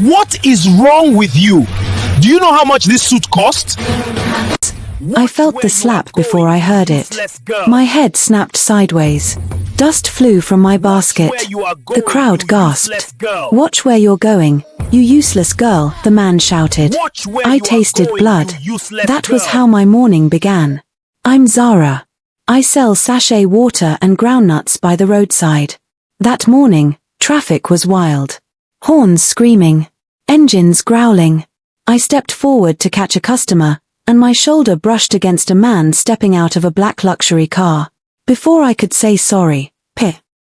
What is wrong with you? Do you know how much this suit cost? I felt the slap before I heard it. My head snapped sideways. Dust flew from my basket. The crowd gasped. Watch where you're going, you useless girl, the man shouted. I tasted blood. That was how my morning began. I'm Zara. I sell sachet water and groundnuts by the roadside. That morning, traffic was wild. Horns screaming. Engines growling. I stepped forward to catch a customer, and my shoulder brushed against a man stepping out of a black luxury car. Before I could say sorry,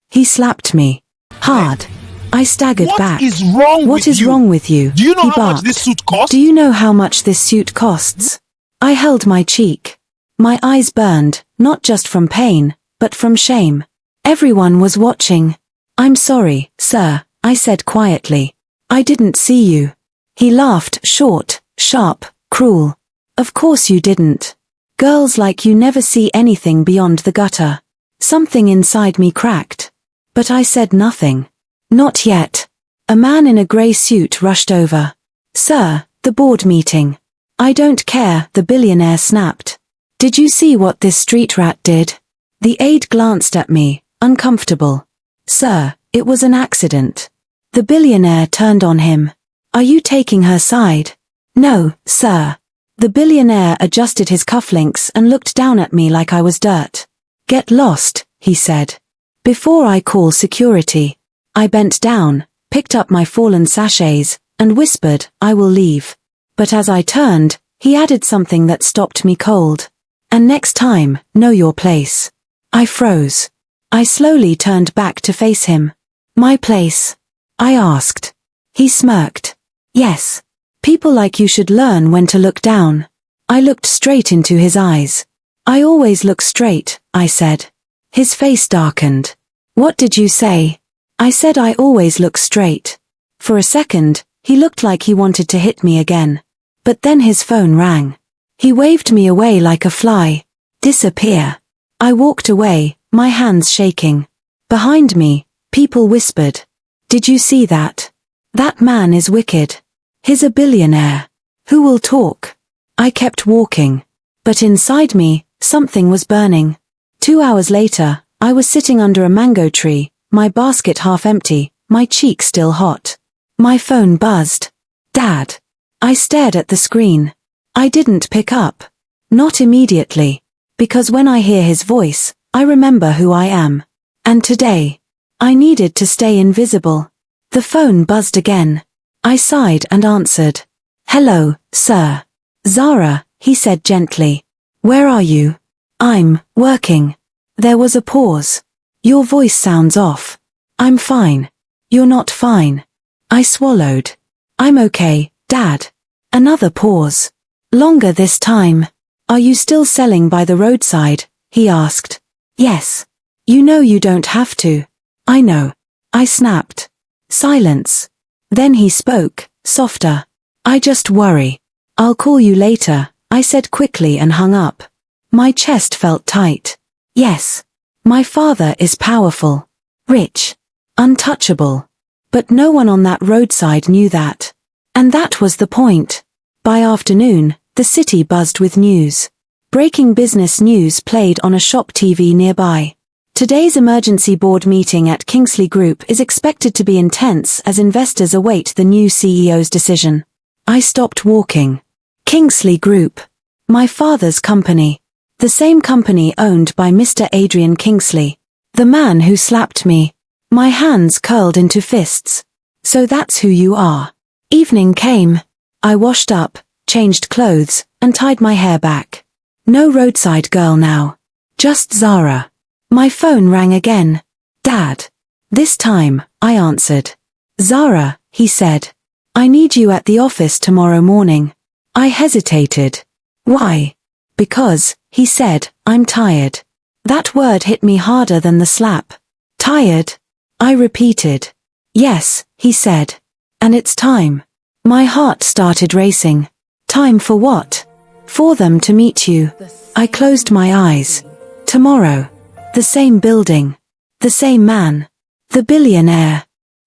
he slapped me. Hard. I staggered back. What is wrong with you? Do you know He how barked. much this suit costs? Do you know how much this suit costs? I held my cheek. My eyes burned, not just from pain, but from shame. Everyone was watching. I'm sorry, sir, I said quietly. I didn't see you. He laughed, short, sharp, cruel. Of course you didn't. Girls like you never see anything beyond the gutter. Something inside me cracked. But I said nothing. Not yet. A man in a grey suit rushed over. Sir, the board meeting. I don't care, the billionaire snapped. Did you see what this street rat did? The aide glanced at me, uncomfortable. Sir, it was an accident. The billionaire turned on him. Are you taking her side? No, sir. The billionaire adjusted his cufflinks and looked down at me like I was dirt. Get lost, he said. Before I call security. I bent down, picked up my fallen sachets, and whispered, I will leave. But as I turned, he added something that stopped me cold. And next time, know your place. I froze. I slowly turned back to face him. My place? I asked. He smirked. Yes. People like you should learn when to look down. I looked straight into his eyes. I always look straight, I said. His face darkened. What did you say? I said I always look straight. For a second, he looked like he wanted to hit me again. But then his phone rang. He waved me away like a fly. Disappear. I walked away, my hands shaking. Behind me, people whispered. Did you see that? That man is wicked. He's a billionaire. Who will talk? I kept walking. But inside me, something was burning. 2 hours later, I was sitting under a mango tree, my basket half empty, my cheek still hot. My phone buzzed. Dad. I stared at the screen. I didn't pick up. Not immediately. Because when I hear his voice, I remember who I am. And today, I needed to stay invisible. The phone buzzed again. I sighed and answered. Hello, sir. Zara, he said gently. Where are you? I'm working. There was a pause. Your voice sounds off. I'm fine. You're not fine. I swallowed. I'm okay, Dad. Another pause. Longer this time. Are you still selling by the roadside? He asked. Yes. You know you don't have to. I know. I snapped. Silence. Then he spoke, softer. I just worry. I'll call you later, I said quickly and hung up. My chest felt tight. Yes. My father is powerful. Rich. Untouchable. But no one on that roadside knew that. And that was the point. By afternoon, the city buzzed with news. Breaking business news played on a shop TV nearby. Today's emergency board meeting at Kingsley Group is expected to be intense as investors await the new CEO's decision. I stopped walking. Kingsley Group. My father's company. The same company owned by Mr. Adrian Kingsley. The man who slapped me. My hands curled into fists. So that's who you are. Evening came. I washed up, changed clothes, and tied my hair back. No roadside girl now. Just Zara. My phone rang again. Dad. This time, I answered. Zara, he said. I need you at the office tomorrow morning. I hesitated. Why? Because, he said, I'm tired. That word hit me harder than the slap. Tired? I repeated. Yes, he said. And it's time. My heart started racing. Time for what? For them to meet you. I closed my eyes. Tomorrow. The same building. The same man. The billionaire.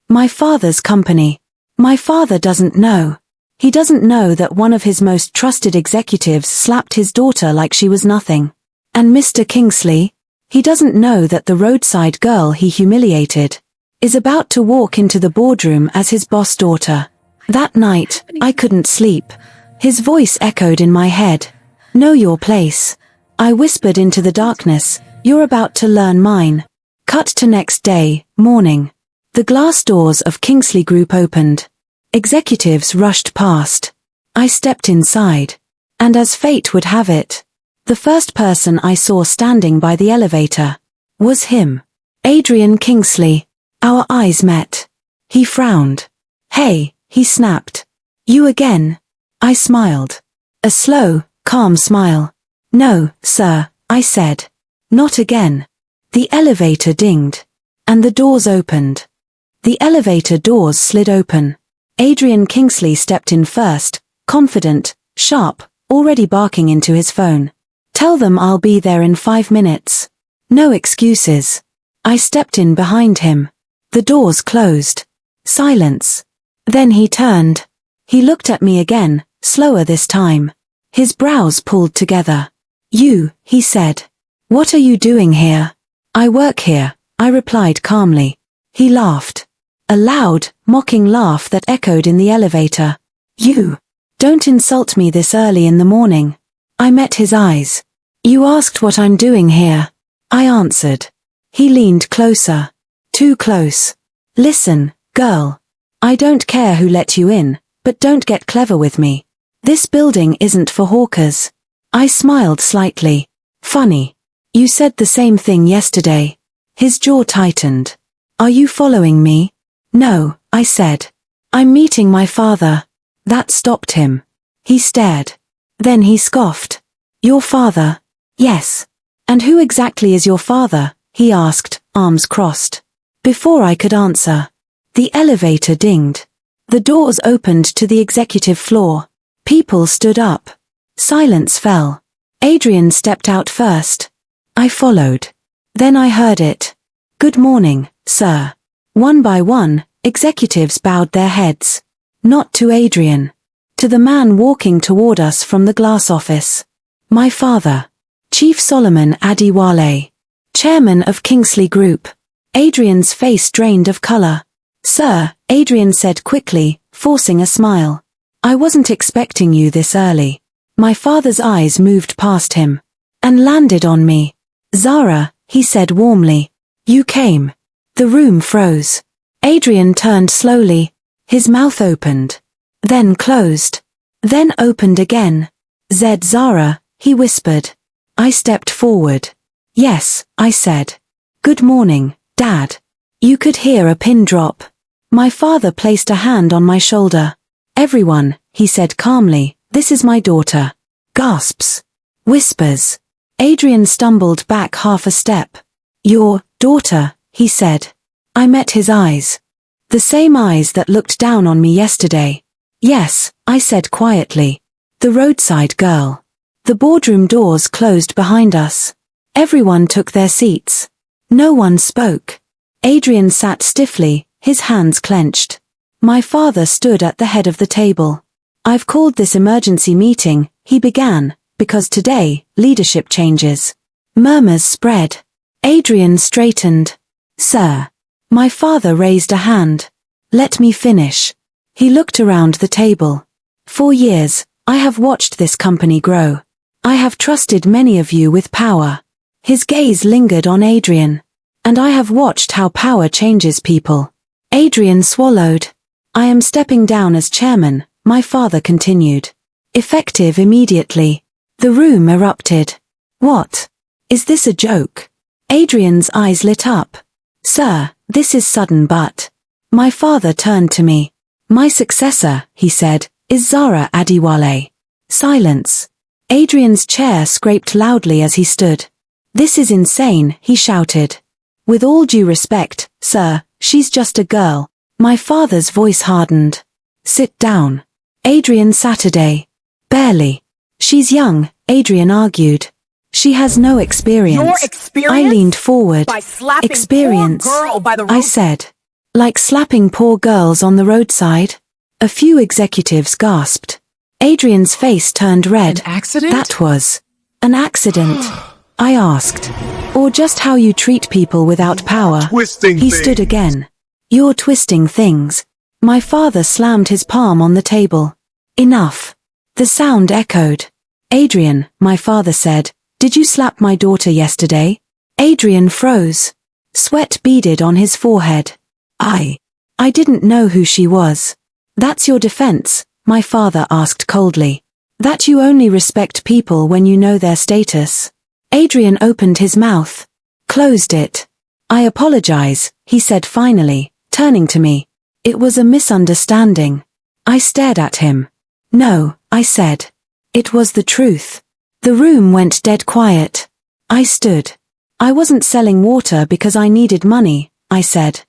My father's company. My father doesn't know. He doesn't know that one of his most trusted executives slapped his daughter like she was nothing. And Mr. Kingsley? He doesn't know that the roadside girl he humiliated is about to walk into the boardroom as his boss daughter. That night, I couldn't sleep. His voice echoed in my head. Know your place. I whispered into the darkness, you're about to learn mine. Cut to next day, morning. The glass doors of Kingsley Group opened. Executives rushed past. I stepped inside. And as fate would have it, the first person I saw standing by the elevator was him. Adrian Kingsley. Our eyes met. He frowned. Hey, he snapped. You again? I smiled. A slow, calm smile. No, sir, I said. Not again. The elevator dinged. And the doors opened. The elevator doors slid open. Adrian Kingsley stepped in first, confident, sharp, already barking into his phone. Tell them I'll be there in 5 minutes. No excuses. I stepped in behind him. The doors closed. Silence. Then he turned. He looked at me again, slower this time. His brows pulled together. You, he said. What are you doing here? I work here, I replied calmly. He laughed. A loud, mocking laugh that echoed in the elevator. You. Don't insult me this early in the morning. I met his eyes. You asked what I'm doing here. I answered. He leaned closer. Too close. Listen, girl. I don't care who let you in, but don't get clever with me. This building isn't for hawkers. I smiled slightly. Funny. You said the same thing yesterday. His jaw tightened. Are you following me? No, I said. I'm meeting my father. That stopped him. He stared. Then he scoffed. Your father? Yes. And who exactly is your father? He asked, arms crossed. Before I could answer, the elevator dinged. The doors opened to the executive floor. People stood up. Silence fell. Adrian stepped out first. I followed. Then I heard it. Good morning, sir. One by one, executives bowed their heads. Not to Adrian. To the man walking toward us from the glass office. My father. Chief Solomon Adewale. Chairman of Kingsley Group. Adrian's face drained of color. Sir, Adrian said quickly, forcing a smile. I wasn't expecting you this early. My father's eyes moved past him. And landed on me. Zara, he said warmly. You came. The room froze. Adrian turned slowly. His mouth opened. Then closed. Then opened again. Zara, he whispered. I stepped forward. Yes, I said. Good morning, Dad. You could hear a pin drop. My father placed a hand on my shoulder. Everyone, he said calmly, this is my daughter. Gasps. Whispers. Adrian stumbled back half a step. Your daughter, he said. I met his eyes. The same eyes that looked down on me yesterday. Yes, I said quietly. The roadside girl. The boardroom doors closed behind us. Everyone took their seats. No one spoke. Adrian sat stiffly, his hands clenched. My father stood at the head of the table. I've called this emergency meeting, he began, because today, leadership changes. Murmurs spread. Adrian straightened. Sir. My father raised a hand. Let me finish. He looked around the table. 4 years, I have watched this company grow. I have trusted many of you with power. His gaze lingered on Adrian. And I have watched how power changes people. Adrian swallowed. I am stepping down as chairman, my father continued. Effective immediately. The room erupted. What? Is this a joke? Adrian's eyes lit up. Sir, this is sudden but. My father turned to me. My successor, he said, is Zara Adewale. Silence. Adrian's chair scraped loudly as he stood. This is insane, he shouted. With all due respect, sir, she's just a girl. My father's voice hardened. Sit down. Adrian Saturday. Barely. She's young, Adrian argued. She has no experience. Your experience? I leaned forward. By slapping Experience, poor girl by the I road. said. Like slapping poor girls on the roadside? A few executives gasped. Adrian's face turned red. An accident? That was an accident, I asked. Or just how you treat people without power. Twisting He things. stood again. You're twisting things. My father slammed his palm on the table. Enough. The sound echoed. Adrian, my father said, did you slap my daughter yesterday? Adrian froze. Sweat beaded on his forehead. I didn't know who she was. That's your defense, my father asked coldly. That you only respect people when you know their status. Adrian opened his mouth. Closed it. I apologize, he said finally, turning to me. It was a misunderstanding. I stared at him. No, I said. It was the truth. The room went dead quiet. I stood. I wasn't selling water because I needed money, I said.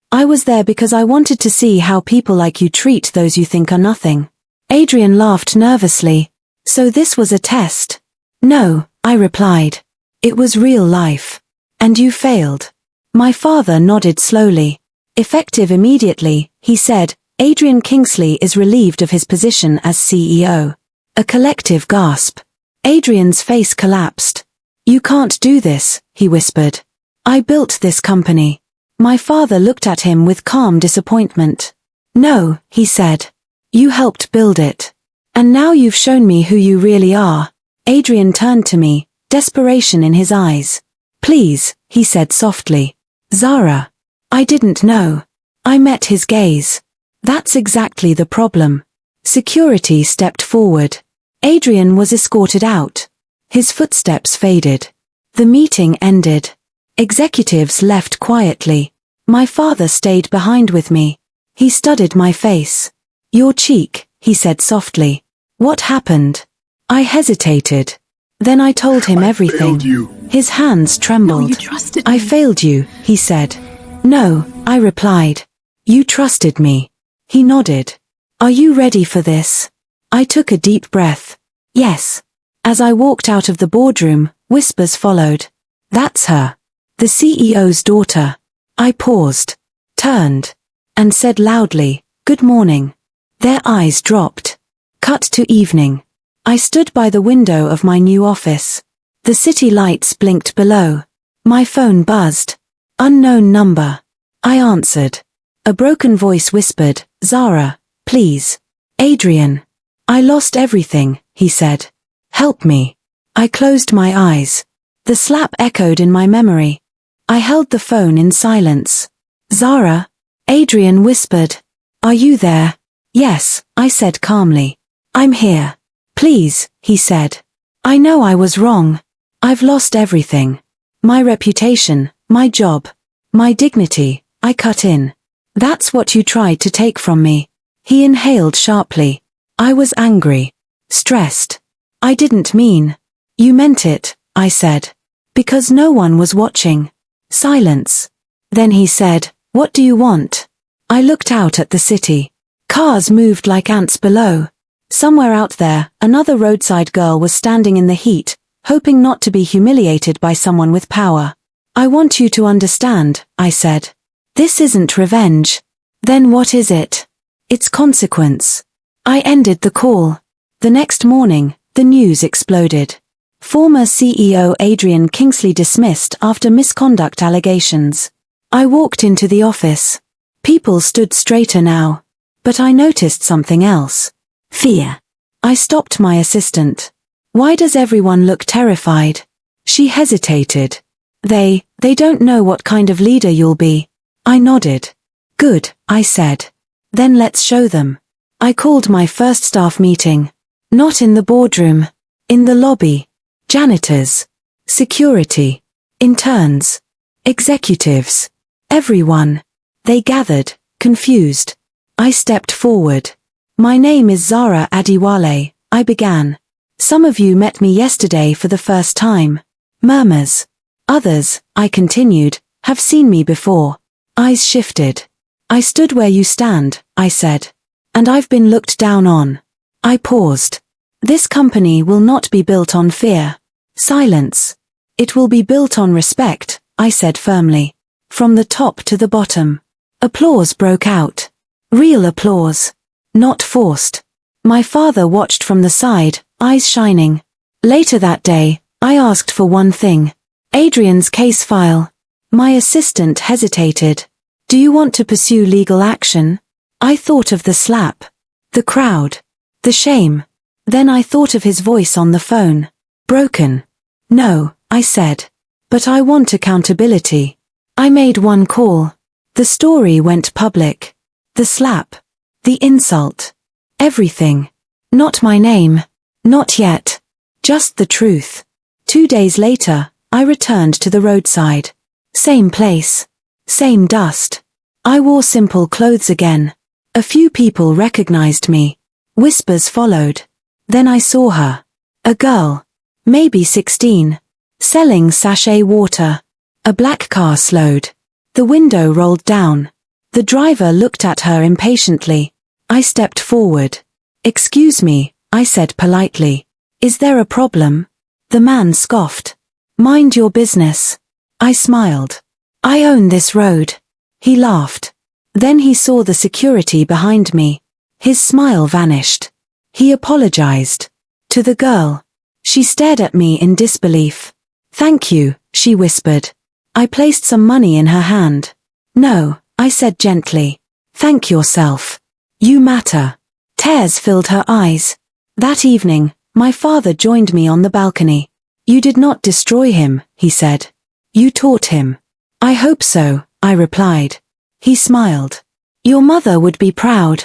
I was there because I wanted to see how people like you treat those you think are nothing. Adrian laughed nervously. So this was a test? No, I replied. It was real life. And you failed. My father nodded slowly. Effective immediately, he said, Adrian Kingsley is relieved of his position as CEO. A collective gasp. Adrian's face collapsed. You can't do this, he whispered. I built this company. My father looked at him with calm disappointment. No, he said. You helped build it. And now you've shown me who you really are. Adrian turned to me, desperation in his eyes. Please, he said softly. Zara. I didn't know. I met his gaze. That's exactly the problem. Security stepped forward. Adrian was escorted out. His footsteps faded. The meeting ended. Executives left quietly. My father stayed behind with me. He studied my face. Your cheek, he said softly. What happened? I hesitated. Then I told him everything. Failed you. His hands trembled. No, you trusted I me. failed you, he said. No, I replied. You trusted me. He nodded. Are you ready for this? I took a deep breath. Yes. As I walked out of the boardroom, whispers followed. That's her. The CEO's daughter. I paused, turned, and said loudly, Good morning. Their eyes dropped. Cut to evening. I stood by the window of my new office. The city lights blinked below. My phone buzzed. Unknown number. I answered. A broken voice whispered, Zara, please. Adrian. I lost everything, he said. Help me. I closed my eyes. The slap echoed in my memory. I held the phone in silence. Zara? Adrian whispered. Are you there? Yes, I said calmly. I'm here. Please, he said. I know I was wrong. I've lost everything. My reputation, my job, my dignity, I cut in. That's what you tried to take from me. He inhaled sharply. I was angry. Stressed. I didn't mean. You meant it, I said. Because no one was watching. Silence. Then he said, What do you want? I looked out at the city. Cars moved like ants below. Somewhere out there, another roadside girl was standing in the heat, hoping not to be humiliated by someone with power. I want you to understand, I said. This isn't revenge. Then what is it? It's consequence. I ended the call. The next morning, the news exploded. Former CEO Adrian Kingsley dismissed after misconduct allegations. I walked into the office. People stood straighter now. But I noticed something else. Fear. I stopped my assistant. Why does everyone look terrified? She hesitated. They don't know what kind of leader you'll be. I nodded. Good, I said. Then let's show them. I called my first staff meeting. Not in the boardroom. In the lobby. Janitors. Security. Interns. Executives. Everyone. They gathered, confused. I stepped forward. My name is Zara Adiwale, I began. Some of you met me yesterday for the first time. Murmurs. Others, I continued, have seen me before. Eyes shifted. I stood where you stand, I said. And I've been looked down on. I paused. This company will not be built on fear. Silence. It will be built on respect, I said firmly. From the top to the bottom. Applause broke out. Real applause. not forced. My father watched from the side, eyes shining. Later that day, I asked for one thing. Adrian's case file. My assistant hesitated. Do you want to pursue legal action? I thought of the slap, the crowd, the shame. Then I thought of his voice on the phone. Broken. No, I said. But I want accountability. I made one call. The story went public. The slap. The insult. Everything. Not my name. Not yet. Just the truth. 2 days later, I returned to the roadside. Same place. Same dust. I wore simple clothes again. A few people recognized me. Whispers followed. Then I saw her. A girl. Maybe 16. Selling sachet water. A black car slowed. The window rolled down. The driver looked at her impatiently. I stepped forward. Excuse me, I said politely. Is there a problem? The man scoffed. Mind your business. I smiled. I own this road. He laughed. Then he saw the security behind me. His smile vanished. He apologized. To the girl. She stared at me in disbelief. Thank you, she whispered. I placed some money in her hand. No, I said gently. Thank yourself. You matter. Tears filled her eyes. That evening, my father joined me on the balcony. You did not destroy him, he said. You taught him. I hope so, I replied. He smiled. Your mother would be proud.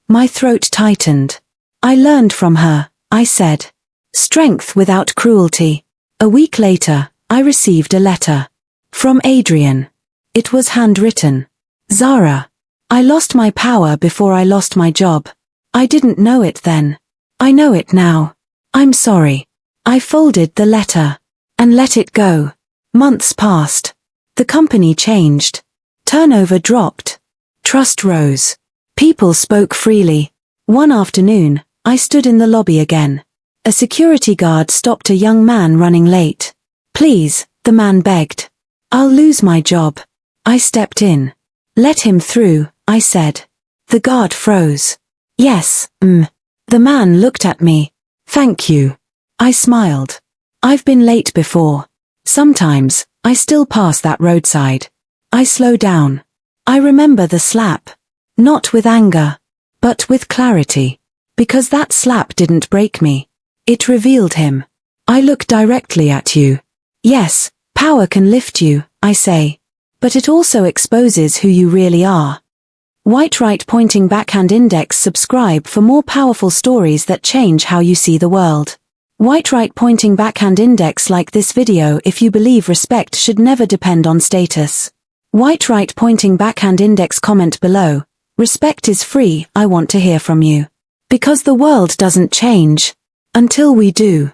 My throat tightened. I learned from her, I said. Strength without cruelty. A week later, I received a letter. From Adrian. It was handwritten. Zara. I lost my power before I lost my job. I didn't know it then. I know it now. I'm sorry. I folded the letter. And let it go. Months passed. The company changed. Turnover dropped. Trust rose. People spoke freely. One afternoon, I stood in the lobby again. A security guard stopped a young man running late. Please, the man begged. I'll lose my job. I stepped in. Let him through, I said. The guard froze. Yes, The man looked at me. Thank you. I smiled. I've been late before. Sometimes, I still pass that roadside. I slow down. I remember the slap. Not with anger, but with clarity. Because that slap didn't break me. It revealed him. I look directly at you. Yes, power can lift you, I say. But it also exposes who you really are. White right pointing backhand index. Subscribe for more powerful stories that change how you see the world. White right pointing backhand index. Like this video if you believe respect should never depend on status. White right pointing backhand index. Comment below. Respect is free. I want to hear from you. Because the world doesn't change until we do.